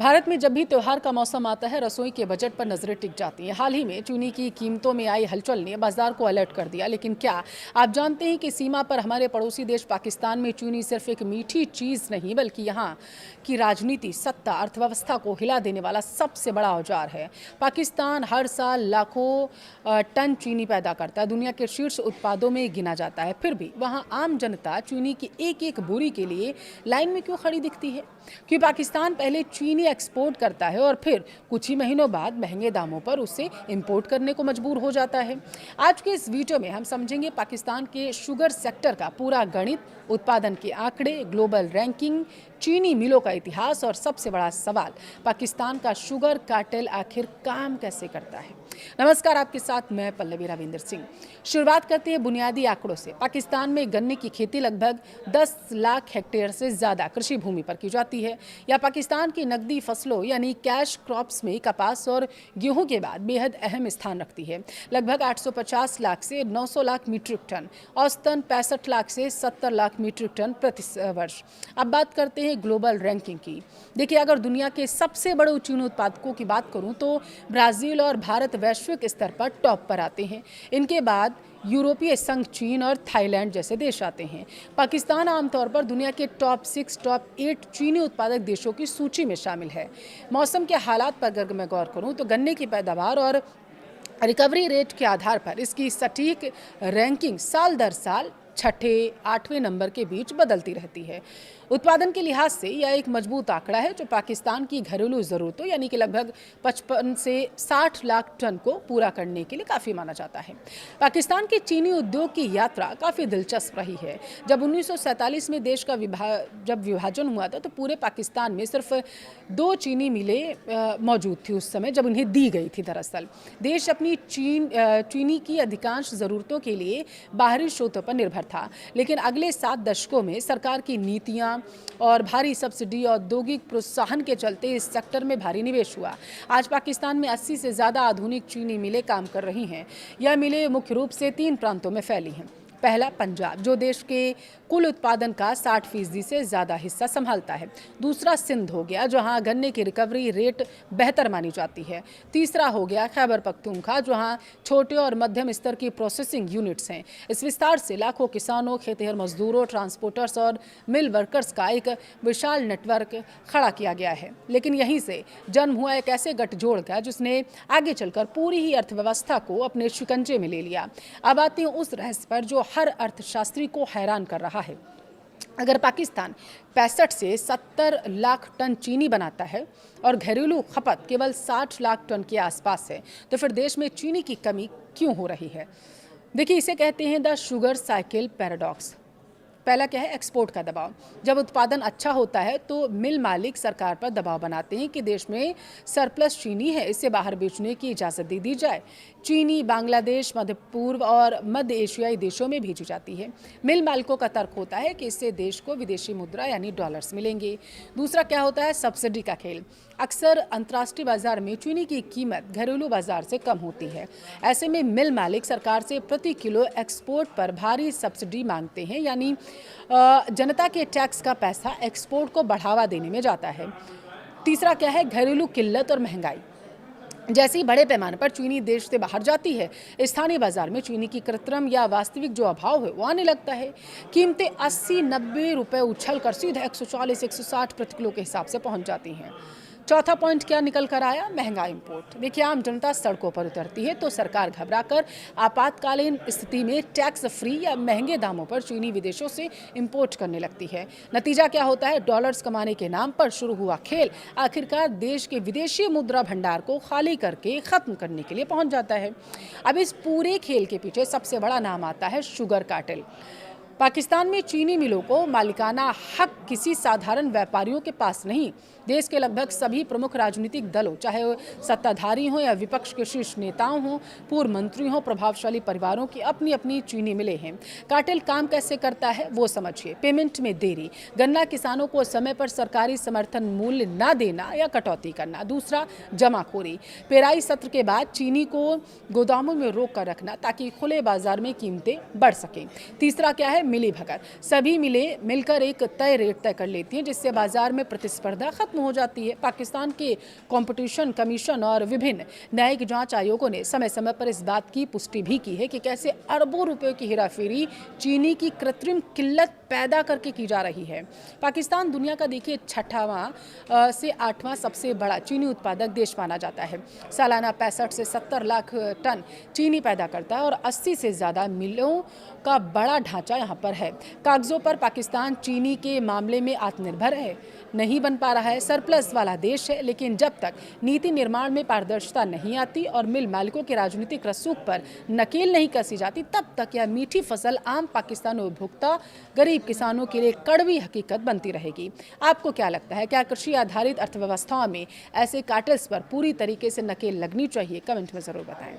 भारत में जब भी त्योहार का मौसम आता है, रसोई के बजट पर नजरें टिक जाती हैं। हाल ही में चीनी की कीमतों में आई हलचल ने बाजार को अलर्ट कर दिया। लेकिन क्या आप जानते हैं कि सीमा पर हमारे पड़ोसी देश पाकिस्तान में चीनी सिर्फ एक मीठी चीज नहीं, बल्कि यहाँ की राजनीति, सत्ता, अर्थव्यवस्था को हिला देने वाला सबसे बड़ा औजार है। पाकिस्तान हर साल लाखों टन चीनी पैदा करता है, दुनिया के शीर्ष उत्पादों में गिना जाता है। फिर भी वहाँ आम जनता चीनी की एक एक बोरी के लिए लाइन में क्यों खड़ी दिखती है? कि पाकिस्तान पहले चीनी एक्सपोर्ट करता है और फिर कुछ ही महीनों बाद महंगे दामों पर उसे इंपोर्ट करने को मजबूर हो जाता है। आज के इस वीडियो में हम समझेंगे पाकिस्तान के शुगर सेक्टर का पूरा गणित, उत्पादन के आंकड़े, ग्लोबल रैंकिंग, चीनी मिलों का इतिहास और सबसे बड़ा सवाल, पाकिस्तान का शुगर कार्टेल आखिर काम कैसे करता है। नमस्कार, आपके साथ मैं पल्लवी रविंदर सिंह। शुरुआत करते हैं बुनियादी आंकड़ों से। पाकिस्तान में गन्ने की खेती लगभग 10 लाख हेक्टेयर से ज़्यादा कृषि भूमि पर की जाती है। यह पाकिस्तान की नकदी फसलों यानी कैश क्रॉप्स में कपास और गेहूं के बाद बेहद अहम स्थान रखती है। लगभग 850 लाख से 900 लाख मीट्रिक टन, औसतन 65 लाख से 70 लाख मीट्रिक टन प्रति वर्ष। अब बात करते हैं ग्लोबल रैंकिंग की। देखिए, अगर दुनिया के सबसे बड़े चीनी उत्पादकों की बात करूं तो ब्राज़ील और भारत वैश्विक स्तर पर टॉप पर आते हैं। इनके बाद यूरोपीय संघ, चीन और थाईलैंड जैसे देश आते हैं। पाकिस्तान आमतौर पर दुनिया के टॉप 6, टॉप 8 चीनी उत्पादक देशों की सूची में शामिल है। मौसम के हालात पर अगर मैं गौर करूं तो गन्ने की पैदावार और रिकवरी रेट के आधार पर इसकी सटीक रैंकिंग साल दर साल 6, 8वें नंबर के बीच बदलती रहती है। उत्पादन के लिहाज से यह एक मजबूत आंकड़ा है जो पाकिस्तान की घरेलू ज़रूरतों यानी कि लगभग 55 से 60 लाख टन को पूरा करने के लिए काफ़ी माना जाता है। पाकिस्तान के चीनी उद्योग की यात्रा काफ़ी दिलचस्प रही है। जब 1947 में देश का जब विभाजन हुआ था तो पूरे पाकिस्तान में सिर्फ 2 चीनी मिलें मौजूद थी उस समय, जब उन्हें दी गई थी। दरअसल देश अपनी चीनी की अधिकांश ज़रूरतों के लिए बाहरी स्रोतों पर निर्भर था। लेकिन अगले 7 दशकों में सरकार की नीतियाँ और भारी सब्सिडी और औद्योगिक प्रोत्साहन के चलते इस सेक्टर में भारी निवेश हुआ। आज पाकिस्तान में 80 से ज़्यादा आधुनिक चीनी मिलें काम कर रही हैं। यह मिलें मुख्य रूप से 3 प्रांतों में फैली हैं। पहला, पंजाब, जो देश के कुल उत्पादन का 60% से ज़्यादा हिस्सा संभालता है। दूसरा, सिंध हो गया, जहां गन्ने की रिकवरी रेट बेहतर मानी जाती है। तीसरा हो गया खैबर पख्तूनख्वा, जहां छोटे और मध्यम स्तर की प्रोसेसिंग यूनिट्स हैं। इस विस्तार से लाखों किसानों, खेतिहर मजदूरों, ट्रांसपोर्टर्स और मिल वर्कर्स का एक विशाल नेटवर्क खड़ा किया गया है। लेकिन यहीं से जन्म हुआ एक ऐसे गठजोड़ का जिसने आगे चलकर पूरी ही अर्थव्यवस्था को अपने शिकंजे में ले लिया। अब आते हैं उस रहस्य पर जो हर अर्थशास्त्री को हैरान कर रहा है। अगर पाकिस्तान 65 से 70 लाख टन चीनी बनाता है और घरेलू खपत केवल 60 लाख टन के आसपास है, तो फिर देश में चीनी की कमी क्यों हो रही है? देखिए, इसे कहते हैं द शुगर साइकिल पैराडॉक्स। पहला क्या है? एक्सपोर्ट का दबाव। जब उत्पादन अच्छा होता है तो मिल मालिक सरकार पर दबाव बनाते हैं कि देश में सरप्लस चीनी है, इसे बाहर बेचने की इजाज़त दे दी जाए। चीनी बांग्लादेश, मध्य पूर्व और मध्य एशियाई देशों में भेजी जाती है। मिल मालिकों का तर्क होता है कि इससे देश को विदेशी मुद्रा यानी डॉलर्स मिलेंगे। दूसरा क्या होता है? सब्सिडी का खेल। अक्सर अंतर्राष्ट्रीय बाजार में चीनी की कीमत घरेलू बाजार से कम होती है। ऐसे में मिल मालिक सरकार से प्रति किलो एक्सपोर्ट पर भारी सब्सिडी मांगते हैं, यानी जनता के टैक्स का पैसा एक्सपोर्ट को बढ़ावा देने में जाता है। तीसरा क्या है? घरेलू किल्लत और महंगाई। जैसे ही बड़े पैमाने पर चीनी देश से बाहर जाती है, स्थानीय बाजार में चीनी की कृत्रिम या वास्तविक जो अभाव है वो आने लगता है। कीमतें 80-90 रुपये उछल कर सीधे 140-160 प्रति किलो के हिसाब से पहुंच जाती हैं। चौथा पॉइंट क्या निकल कर आया? महंगा इंपोर्ट। देखिए, आम जनता सड़कों पर उतरती है तो सरकार घबराकर आपातकालीन स्थिति में टैक्स फ्री या महंगे दामों पर चीनी विदेशों से इंपोर्ट करने लगती है। नतीजा क्या होता है? डॉलर्स कमाने के नाम पर शुरू हुआ खेल आखिरकार देश के विदेशी मुद्रा भंडार को खाली करके खत्म करने के लिए पहुंच जाता है। अब इस पूरे खेल के पीछे सबसे बड़ा नाम आता है शुगर कार्टेल। पाकिस्तान में चीनी मिलों को मालिकाना हक किसी साधारण व्यापारियों के पास नहीं, देश के लगभग सभी प्रमुख राजनीतिक दलों, चाहे सत्ताधारी हों या विपक्ष के शीर्ष नेताओं हों, पूर्व मंत्री हों, प्रभावशाली परिवारों की अपनी अपनी चीनी मिलें हैं। कार्टेल काम कैसे करता है वो समझिए। पेमेंट में देरी, गन्ना किसानों को समय पर सरकारी समर्थन मूल्य न देना या कटौती करना। दूसरा, जमाखोरी, पेराई सत्र के बाद चीनी को गोदामों में रोक कर रखना ताकि खुले बाजार में कीमतें बढ़ सकें। तीसरा क्या है? मिली भगत। सभी मिलें मिलकर एक तय रेट तय कर लेती हैं, जिससे बाजार में प्रतिस्पर्धा खत्म हो जाती है। पाकिस्तान के कंपटीशन कमीशन और विभिन्न न्यायिक जांच आयोगों ने समय समय पर इस बात की पुष्टि भी की है कि कैसे अरबों रुपयों की हेराफेरी चीनी की कृत्रिम किल्लत पैदा करके की जा रही है। पाकिस्तान दुनिया का देखिए 6वां से 8वां सबसे बड़ा चीनी उत्पादक देश माना जाता है। सालाना 65 से 70 लाख टन चीनी पैदा करता है और 80 से ज़्यादा मिलों का बड़ा ढांचा यहाँ पर है। कागजों पर पाकिस्तान चीनी के मामले में आत्मनिर्भर है, नहीं बन पा रहा है, सरप्लस वाला देश है, लेकिन जब तक नीति निर्माण में पारदर्शिता नहीं आती और मिल मालिकों के राजनीतिक रसूख पर नकेल नहीं कसी जाती, तब तक यह मीठी फसल आम पाकिस्तान उपभोक्ता गरीब किसानों के लिए कड़वी हकीकत बनती रहेगी। आपको क्या लगता है, क्या कृषि आधारित अर्थव्यवस्थाओं में ऐसे कार्टेल्स पर पूरी तरीके से नकेल लगनी चाहिए? कमेंट में ज़रूर बताएं।